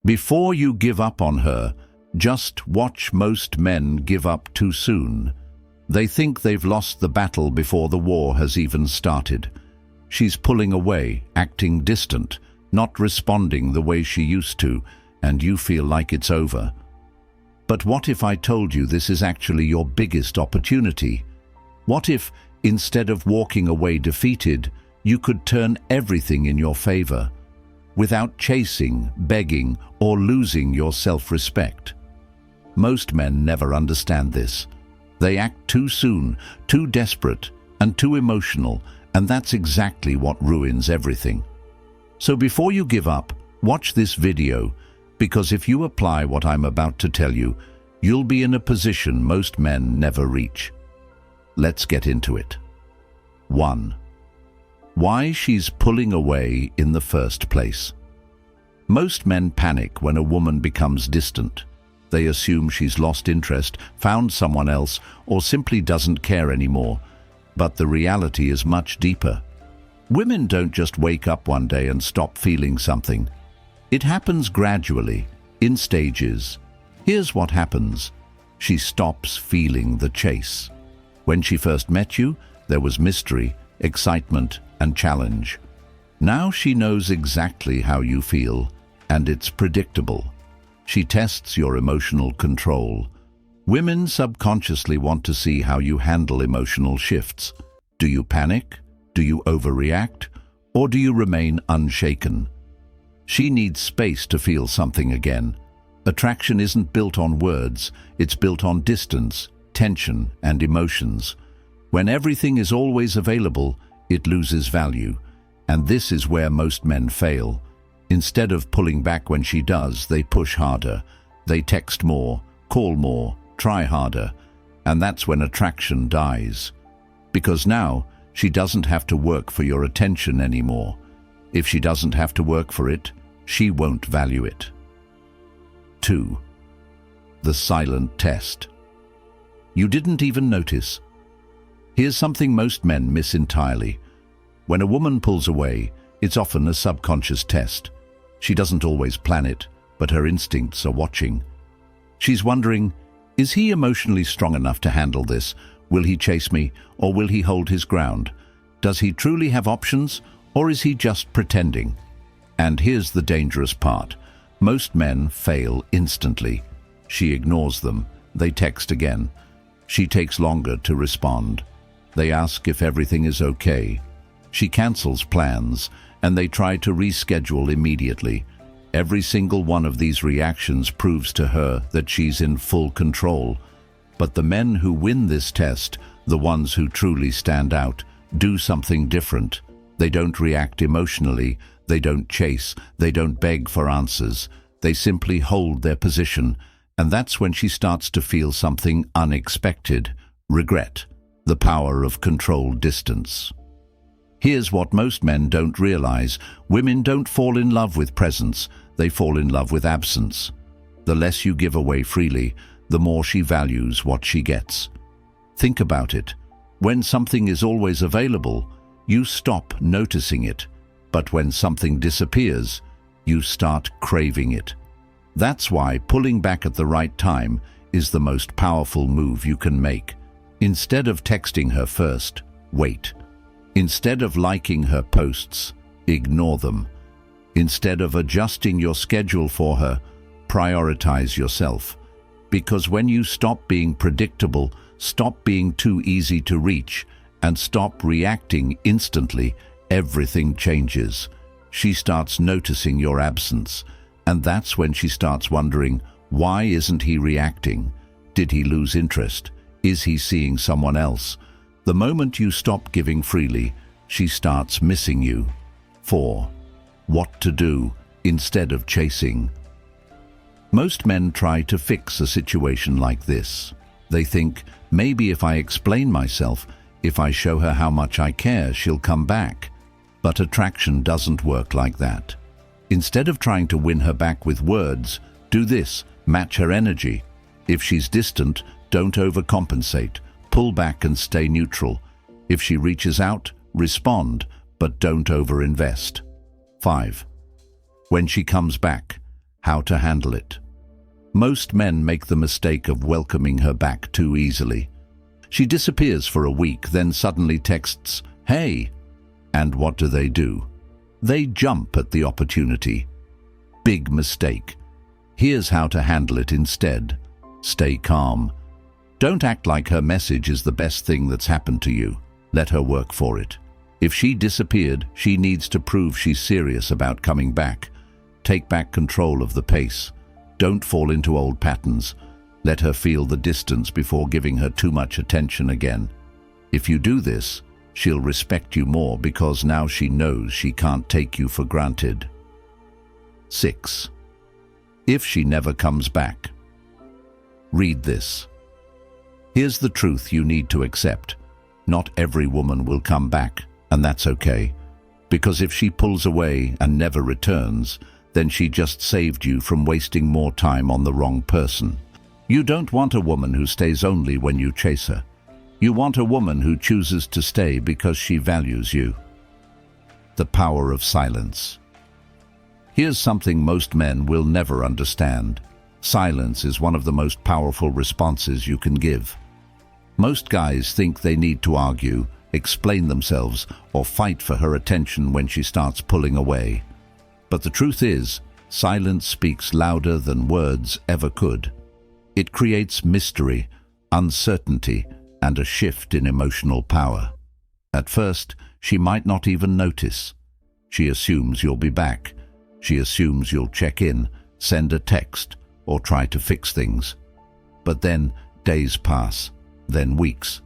Before you give up on her, just watch. Most men give up too soon. They think they've lost the battle before the war has even started. She's pulling away, acting distant, not responding the way she used to, and you feel like it's over. But what if I told you this is actually your biggest opportunity? What if, instead of walking away defeated, you could turn everything in your favor, without chasing, begging, or losing your self-respect? Most men never understand this. They act too soon, too desperate, and too emotional, and that's exactly what ruins everything. So before you give up, watch this video, because if you apply what I'm about to tell you, you'll be in a position most men never reach. Let's get into it. 1. Why she's pulling away in the first place. Most men panic when a woman becomes distant. They assume she's lost interest, found someone else, or simply doesn't care anymore. But the reality is much deeper. Women don't just wake up one day and stop feeling something. It happens gradually, in stages. Here's what happens. She stops feeling the chase. When she first met you, there was mystery, excitement, and challenge. Now she knows exactly how you feel, and it's predictable. She tests your emotional control. Women subconsciously want to see how you handle emotional shifts. Do you panic? Do you overreact? Or do you remain unshaken? She needs space to feel something again. Attraction isn't built on words, it's built on distance, tension, and emotions. When everything is always available, it loses value. And this is where most men fail. Instead of pulling back when she does, they push harder. They text more, call more, try harder. And that's when attraction dies. Because now, she doesn't have to work for your attention anymore. If she doesn't have to work for it, she won't value it. 2. The silent test. You didn't even notice. Here's something most men miss entirely. When a woman pulls away, it's often a subconscious test. She doesn't always plan it, but her instincts are watching. She's wondering, is he emotionally strong enough to handle this? Will he chase me, or will he hold his ground? Does he truly have options, or is he just pretending? And here's the dangerous part. Most men fail instantly. She ignores them. They text again. She takes longer to respond. They ask if everything is okay. She cancels plans, and they try to reschedule immediately. Every single one of these reactions proves to her that she's in full control. But the men who win this test, the ones who truly stand out, do something different. They don't react emotionally, they don't chase, they don't beg for answers. They simply hold their position, and that's when she starts to feel something unexpected: regret, the power of controlled distance. Here's what most men don't realize. Women don't fall in love with presence, they fall in love with absence. The less you give away freely, the more she values what she gets. Think about it. When something is always available, you stop noticing it. But when something disappears, you start craving it. That's why pulling back at the right time is the most powerful move you can make. Instead of texting her first, wait. Instead of liking her posts, ignore them. Instead of adjusting your schedule for her, prioritize yourself. Because when you stop being predictable, stop being too easy to reach, and stop reacting instantly, everything changes. She starts noticing your absence, and that's when she starts wondering, why isn't he reacting? Did he lose interest? Is he seeing someone else? The moment you stop giving freely, she starts missing you. 4. What to do instead of chasing. Most men try to fix a situation like this. They think, maybe if I explain myself, if I show her how much I care, she'll come back. But attraction doesn't work like that. Instead of trying to win her back with words, do this: match her energy. If she's distant, don't overcompensate. Pull back and stay neutral. If she reaches out, respond, but don't overinvest. 5. When she comes back, How to handle it. Most men make the mistake of welcoming her back too easily. She disappears for a week, then suddenly texts, "Hey!" And what do? They jump at the opportunity. Big mistake. Here's how to handle it instead. Stay calm. Don't act like her message is the best thing that's happened to you. Let her work for it. If she disappeared, she needs to prove she's serious about coming back. Take back control of the pace. Don't fall into old patterns. Let her feel the distance before giving her too much attention again. If you do this, she'll respect you more because now she knows she can't take you for granted. 6. If she never comes back. Read this. Here's the truth you need to accept. Not every woman will come back, and that's okay. Because if she pulls away and never returns, then she just saved you from wasting more time on the wrong person. You don't want a woman who stays only when you chase her. You want a woman who chooses to stay because she values you. The power of silence. Here's something most men will never understand. Silence is one of the most powerful responses you can give. Most guys think they need to argue, explain themselves, or fight for her attention when she starts pulling away. But the truth is, silence speaks louder than words ever could. It creates mystery, uncertainty, and a shift in emotional power. At first, she might not even notice. She assumes you'll be back. She assumes you'll check in, send a text, or try to fix things. But then days pass, then weeks,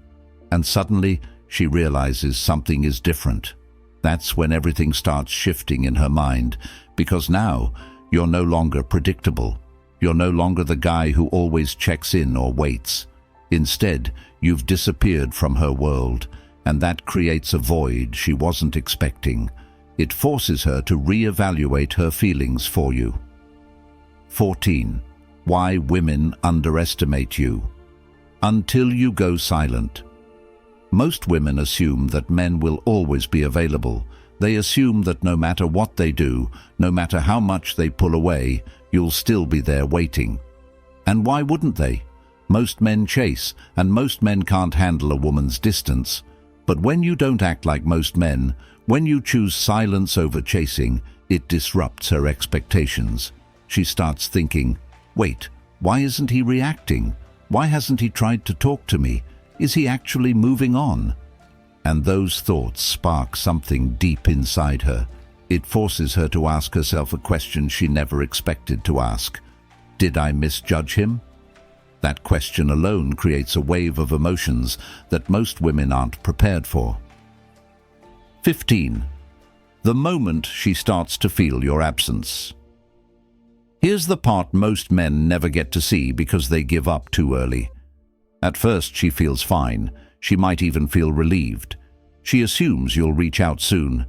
and suddenly she realizes something is different. That's when everything starts shifting in her mind, because now you're no longer predictable. You're no longer the guy who always checks in or waits. Instead, you've disappeared from her world, and that creates a void she wasn't expecting. It forces her to reevaluate her feelings for you. 14. Why women underestimate you. Until you go silent. Most women assume that men will always be available. They assume that no matter what they do, no matter how much they pull away, you'll still be there waiting. And why wouldn't they? Most men chase, and most men can't handle a woman's distance. But when you don't act like most men, when you choose silence over chasing, it disrupts her expectations. She starts thinking, wait, why isn't he reacting? Why hasn't he tried to talk to me? Is he actually moving on? And those thoughts spark something deep inside her. It forces her to ask herself a question she never expected to ask. Did I misjudge him? That question alone creates a wave of emotions that most women aren't prepared for. 15. The moment she starts to feel your absence. Here's the part most men never get to see because they give up too early. At first she feels fine. She might even feel relieved. She assumes you'll reach out soon.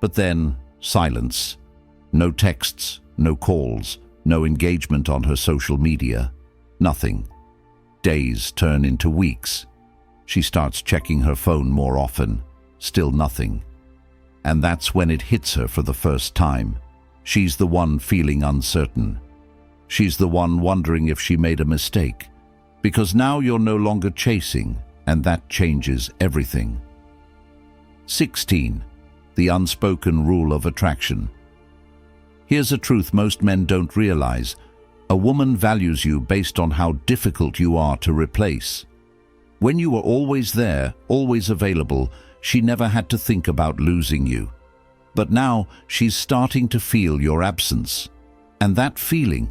But then, silence. No texts, no calls, no engagement on her social media. Nothing. Days turn into weeks. She starts checking her phone more often. Still nothing. And that's when it hits her for the first time. She's the one feeling uncertain. She's the one wondering if she made a mistake. Because now you're no longer chasing, and that changes everything. 16. The unspoken rule of attraction. Here's a truth most men don't realize. A woman values you based on how difficult you are to replace. When you were always there, always available, she never had to think about losing you. But now she's starting to feel your absence. And that feeling,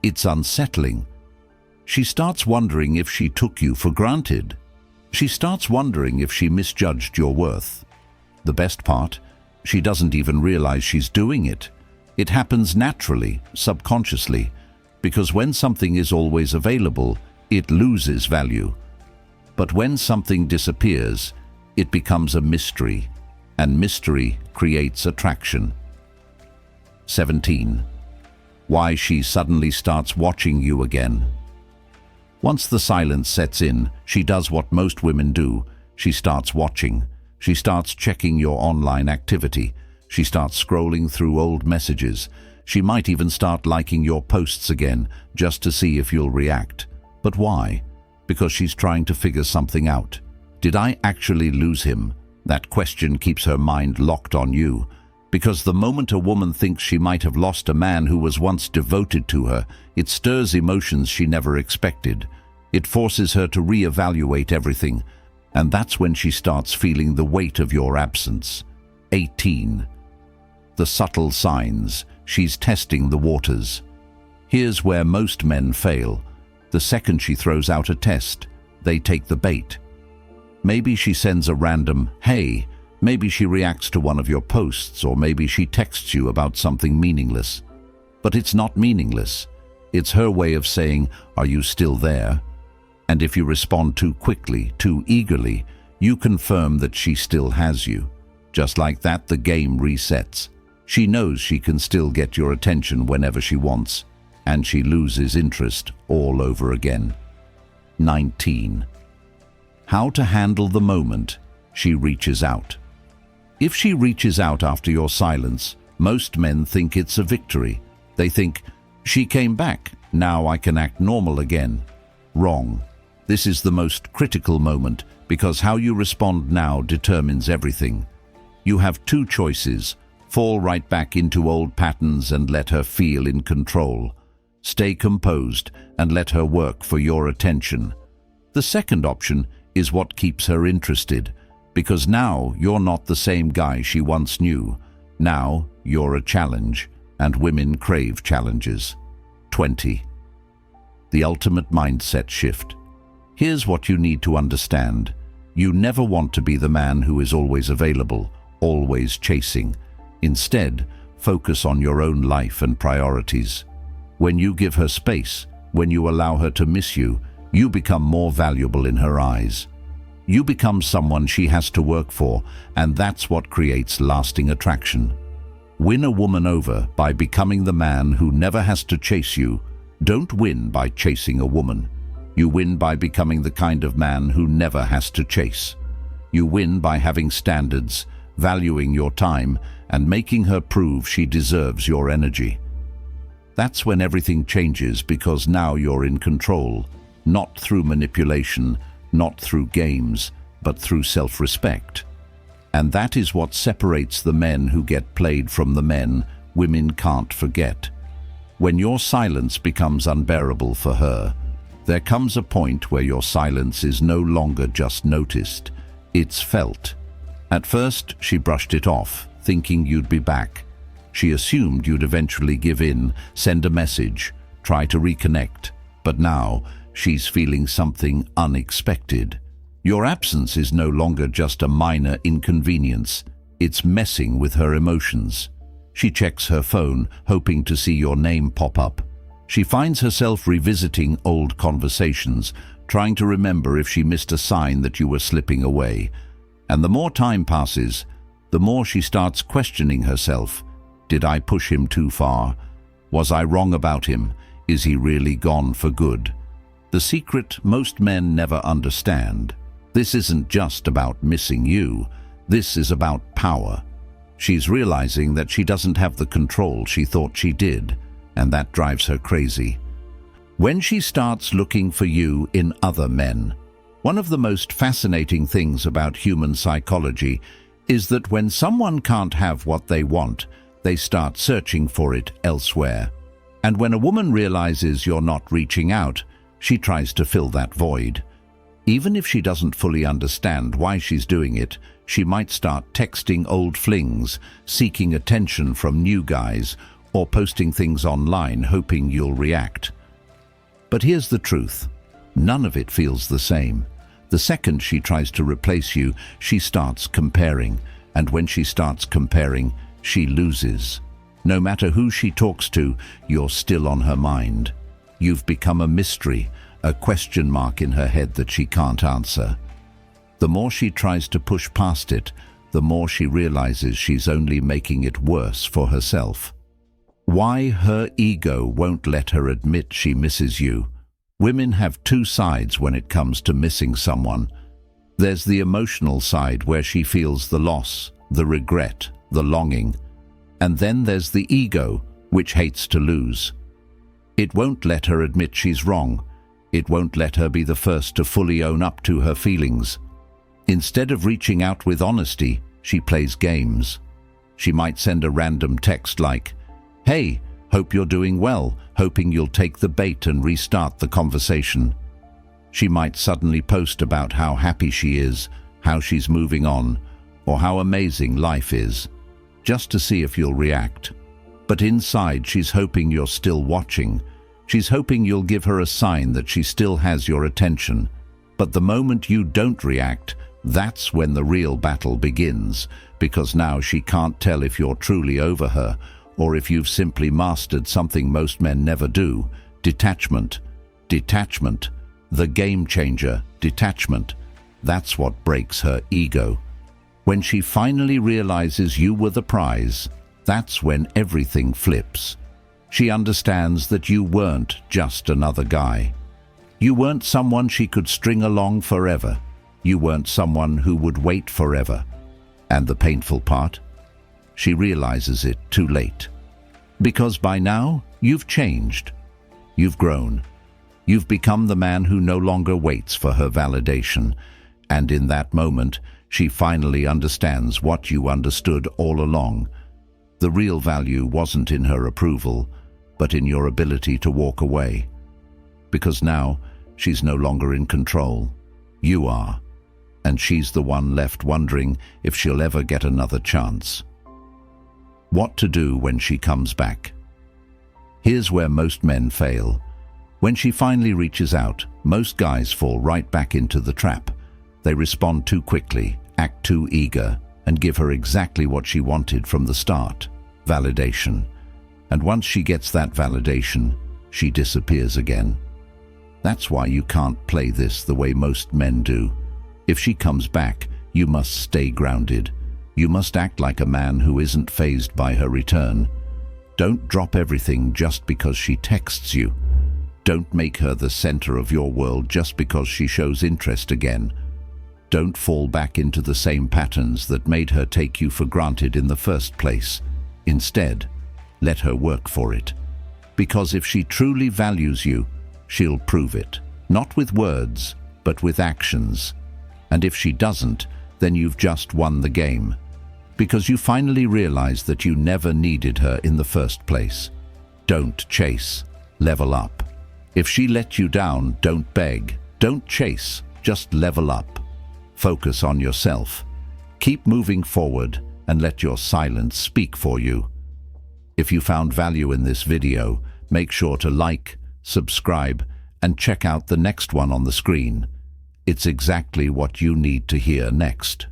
it's unsettling. She starts wondering if she took you for granted. She starts wondering if she misjudged your worth. The best part, she doesn't even realize she's doing it. It happens naturally, subconsciously, because when something is always available, it loses value. But when something disappears, it becomes a mystery, and mystery creates attraction. 17. Why she suddenly starts watching you again. Once the silence sets in, she does what most women do. She starts watching. She starts checking your online activity. She starts scrolling through old messages. She might even start liking your posts again, just to see if you'll react. But why? Because she's trying to figure something out. Did I actually lose him? That question keeps her mind locked on you. Because the moment a woman thinks she might have lost a man who was once devoted to her, it stirs emotions she never expected. It forces her to reevaluate everything, and that's when she starts feeling the weight of your absence. 18. The subtle signs. She's testing the waters. Here's where most men fail. The second she throws out a test, they take the bait. Maybe she sends a random, "Hey," maybe she reacts to one of your posts, or maybe she texts you about something meaningless. But it's not meaningless. It's her way of saying, "Are you still there?" And if you respond too quickly, too eagerly, you confirm that she still has you. Just like that, the game resets. She knows she can still get your attention whenever she wants, and she loses interest all over again. 19. How to handle the moment she reaches out. If she reaches out after your silence, most men think it's a victory. They think, "She came back, now I can act normal again." Wrong. This is the most critical moment, because how you respond now determines everything. You have two choices: fall right back into old patterns and let her feel in control. Stay composed and let her work for your attention. The second option is what keeps her interested, because now you're not the same guy she once knew. Now you're a challenge, and women crave challenges. 20. The ultimate mindset shift. Here's what you need to understand. You never want to be the man who is always available, always chasing. Instead, focus on your own life and priorities. When you give her space, when you allow her to miss you, you become more valuable in her eyes. You become someone she has to work for, and that's what creates lasting attraction. Win a woman over by becoming the man who never has to chase you. Don't win by chasing a woman. You win by becoming the kind of man who never has to chase. You win by having standards, valuing your time, and making her prove she deserves your energy. That's when everything changes, because now you're in control, not through manipulation, not through games, but through self-respect. And that is what separates the men who get played from the men women can't forget. When your silence becomes unbearable for her, there comes a point where your silence is no longer just noticed, it's felt. At first, she brushed it off, thinking you'd be back. She assumed you'd eventually give in, send a message, try to reconnect. But now, she's feeling something unexpected. Your absence is no longer just a minor inconvenience. It's messing with her emotions. She checks her phone, hoping to see your name pop up. She finds herself revisiting old conversations, trying to remember if she missed a sign that you were slipping away. And the more time passes, the more she starts questioning herself. Did I push him too far? Was I wrong about him? Is he really gone for good? The secret most men never understand. This isn't just about missing you. This is about power. She's realizing that she doesn't have the control she thought she did, and that drives her crazy. When she starts looking for you in other men, one of the most fascinating things about human psychology is that when someone can't have what they want, they start searching for it elsewhere. And when a woman realizes you're not reaching out, she tries to fill that void. Even if she doesn't fully understand why she's doing it, she might start texting old flings, seeking attention from new guys, or posting things online hoping you'll react. But here's the truth. None of it feels the same. The second she tries to replace you, she starts comparing. And when she starts comparing, she loses. No matter who she talks to, you're still on her mind. You've become a mystery, a question mark in her head that she can't answer. The more she tries to push past it, the more she realizes she's only making it worse for herself. Why her ego won't let her admit she misses you. Women have two sides when it comes to missing someone. There's the emotional side where she feels the loss, the regret, the longing. And then there's the ego, which hates to lose. It won't let her admit she's wrong. It won't let her be the first to fully own up to her feelings. Instead of reaching out with honesty, she plays games. She might send a random text like, "Hey, hope you're doing well," hoping you'll take the bait and restart the conversation. She might suddenly post about how happy she is, how she's moving on, or how amazing life is, just to see if you'll react. But inside, she's hoping you're still watching. She's hoping you'll give her a sign that she still has your attention. But the moment you don't react, that's when the real battle begins, because now she can't tell if you're truly over her or if you've simply mastered something most men never do: detachment. Detachment. The game changer, detachment. That's what breaks her ego. When she finally realizes you were the prize, that's when everything flips. She understands that you weren't just another guy. You weren't someone she could string along forever. You weren't someone who would wait forever. And the painful part? She realizes it too late. Because by now, you've changed. You've grown. You've become the man who no longer waits for her validation. And in that moment, she finally understands what you understood all along. The real value wasn't in her approval, but in your ability to walk away. Because now, she's no longer in control. You are. And she's the one left wondering if she'll ever get another chance. What to do when she comes back? Here's where most men fail. When she finally reaches out, most guys fall right back into the trap. They respond too quickly, act too eager, and give her exactly what she wanted from the start: validation. And once she gets that validation, she disappears again. That's why you can't play this the way most men do. If she comes back, you must stay grounded. You must act like a man who isn't fazed by her return. Don't drop everything just because she texts you. Don't make her the center of your world just because she shows interest again. Don't fall back into the same patterns that made her take you for granted in the first place. Instead, let her work for it. Because if she truly values you, she'll prove it. Not with words, but with actions. And if she doesn't, then you've just won the game. Because you finally realize that you never needed her in the first place. Don't chase. Level up. If she let you down, don't beg. Don't chase. Just level up. Focus on yourself. Keep moving forward and let your silence speak for you. If you found value in this video, make sure to like, subscribe, and check out the next one on the screen. It's exactly what you need to hear next.